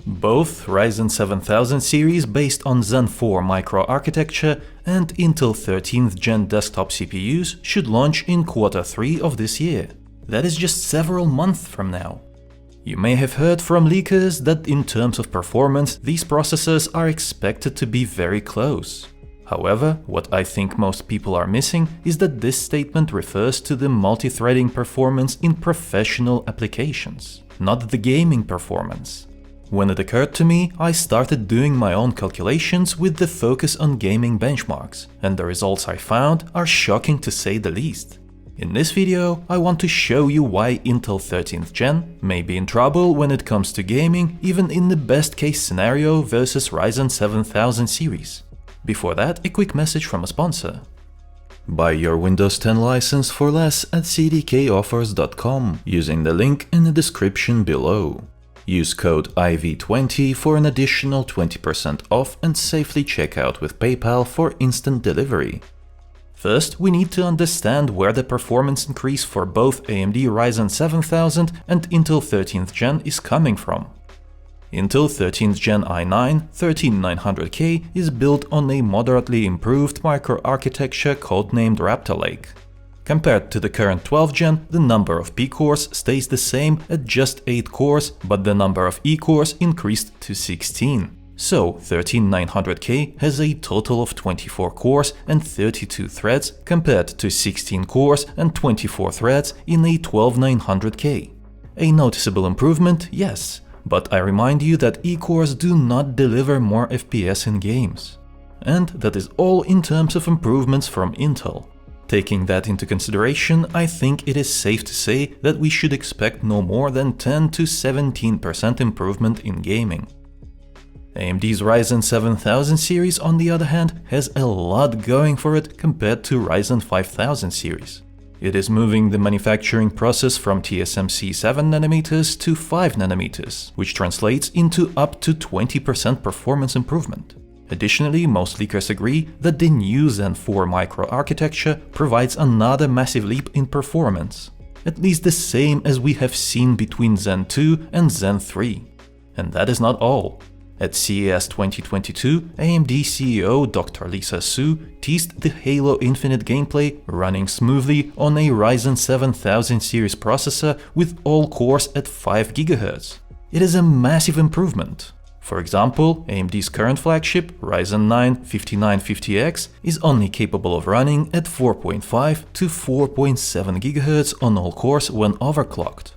Both Ryzen 7000 series based on Zen 4 microarchitecture and Intel 13th Gen desktop CPUs should launch in Q3 of this year. That is just several months from now. You may have heard from leakers that in terms of performance, these processors are expected to be very close. However, what I think most people are missing is that this statement refers to the multi-threading performance in professional applications, not the gaming performance. When it occurred to me, I started doing my own calculations with the focus on gaming benchmarks, and the results I found are shocking to say the least. In this video, I want to show you why Intel 13th Gen may be in trouble when it comes to gaming, even in the best case scenario versus Ryzen 7000 series. Before that, a quick message from a sponsor. Buy your Windows 10 license for less at cdkoffers.com using the link in the description below. Use code IV20 for an additional 20% off and safely check out with PayPal for instant delivery. First, we need to understand where the performance increase for both AMD Ryzen 7000 and Intel 13th Gen is coming from. Intel 13th Gen i9 13900K is built on a moderately improved microarchitecture codenamed Raptor Lake. Compared to the current 12th Gen, the number of P-cores stays the same at just 8 cores, but the number of E-cores increased to 16. So 13900K has a total of 24 cores and 32 threads compared to 16 cores and 24 threads in a 12900K. A noticeable improvement, yes, but I remind you that E-cores do not deliver more FPS in games. And that is all in terms of improvements from Intel. Taking that into consideration, I think it is safe to say that we should expect no more than 10 to 17% improvement in gaming. AMD's Ryzen 7000 series, on the other hand, has a lot going for it compared to Ryzen 5000 series. It is moving the manufacturing process from TSMC 7nm to 5nm, which translates into up to 20% performance improvement. Additionally, most leakers agree that the new Zen 4 microarchitecture provides another massive leap in performance, at least the same as we have seen between Zen 2 and Zen 3. And that is not all. At CES 2022, AMD CEO Dr. Lisa Su teased the Halo Infinite gameplay running smoothly on a Ryzen 7000 series processor with all cores at 5 GHz. It is a massive improvement. For example, AMD's current flagship, Ryzen 9 5950X, is only capable of running at 4.5 to 4.7 GHz on all cores when overclocked.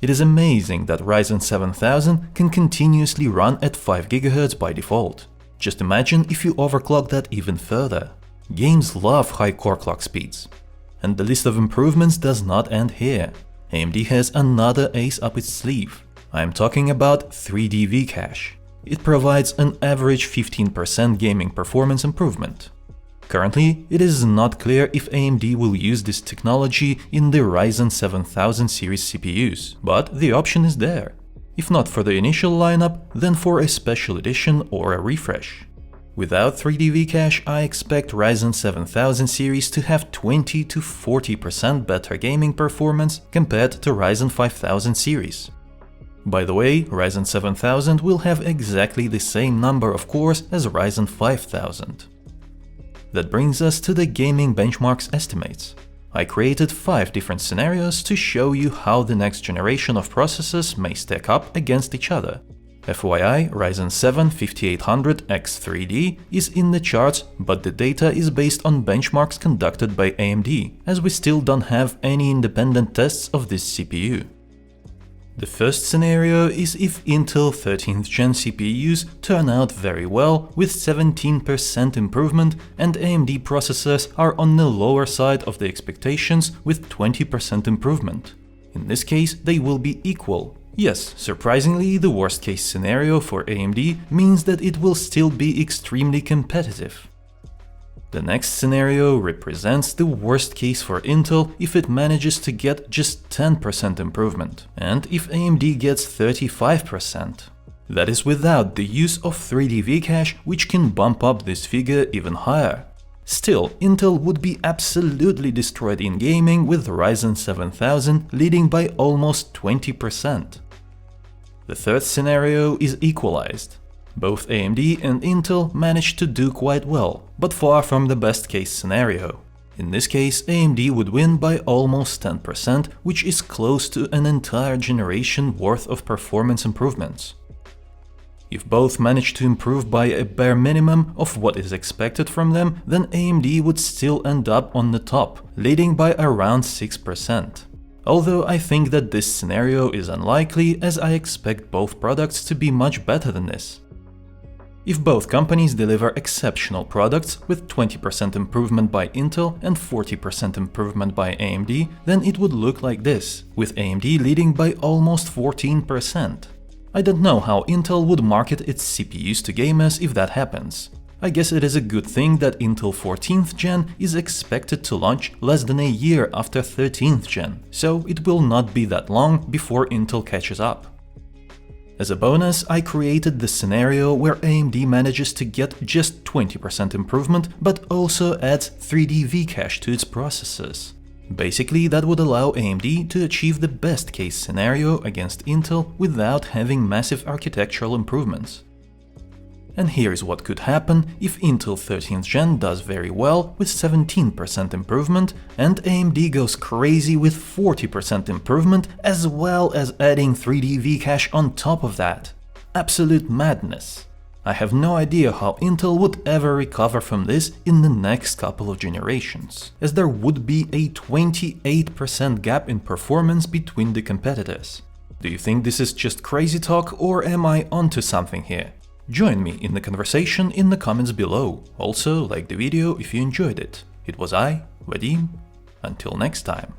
It is amazing that Ryzen 7000 can continuously run at 5 GHz by default. Just imagine if you overclock that even further. Games love high core clock speeds. And the list of improvements does not end here. AMD has another ace up its sleeve. I am talking about 3D V-Cache. It provides an average 15% gaming performance improvement. Currently, it is not clear if AMD will use this technology in the Ryzen 7000 series CPUs, but the option is there. If not for the initial lineup, then for a special edition or a refresh. Without 3D V-Cache, I expect Ryzen 7000 series to have 20 to 40% better gaming performance compared to Ryzen 5000 series. By the way, Ryzen 7000 will have exactly the same number of cores as Ryzen 5000. That brings us to the gaming benchmarks estimates. I created 5 different scenarios to show you how the next generation of processors may stack up against each other. FYI, Ryzen 7 5800X3D is in the charts, but the data is based on benchmarks conducted by AMD, as we still don't have any independent tests of this CPU. The first scenario is if Intel 13th Gen CPUs turn out very well with 17% improvement and AMD processors are on the lower side of the expectations with 20% improvement. In this case, they will be equal. Yes, surprisingly, the worst case scenario for AMD means that it will still be extremely competitive. The next scenario represents the worst case for Intel if it manages to get just 10% improvement, and if AMD gets 35%. That is without the use of 3D V-Cache, which can bump up this figure even higher. Still, Intel would be absolutely destroyed in gaming with Ryzen 7000 leading by almost 20%. The third scenario is equalized. Both AMD and Intel managed to do quite well, but far from the best case scenario. In this case, AMD would win by almost 10%, which is close to an entire generation worth of performance improvements. If both manage to improve by a bare minimum of what is expected from them, then AMD would still end up on the top, leading by around 6%. Although I think that this scenario is unlikely, as I expect both products to be much better than this. If both companies deliver exceptional products with 20% improvement by Intel and 40% improvement by AMD, then it would look like this, with AMD leading by almost 14%. I don't know how Intel would market its CPUs to gamers if that happens. I guess it is a good thing that Intel 14th Gen is expected to launch less than a year after 13th Gen, so it will not be that long before Intel catches up. As a bonus, I created the scenario where AMD manages to get just 20% improvement, but also adds 3D V-cache to its processors. Basically, that would allow AMD to achieve the best case scenario against Intel without having massive architectural improvements. And here's what could happen if Intel 13th Gen does very well with 17% improvement and AMD goes crazy with 40% improvement as well as adding 3D V-cache on top of that. Absolute madness. I have no idea how Intel would ever recover from this in the next couple of generations, as there would be a 28% gap in performance between the competitors. Do you think this is just crazy talk, or am I onto something here? Join me in the conversation in the comments below. Also, like the video if you enjoyed it. It was I, Vadim. Until next time.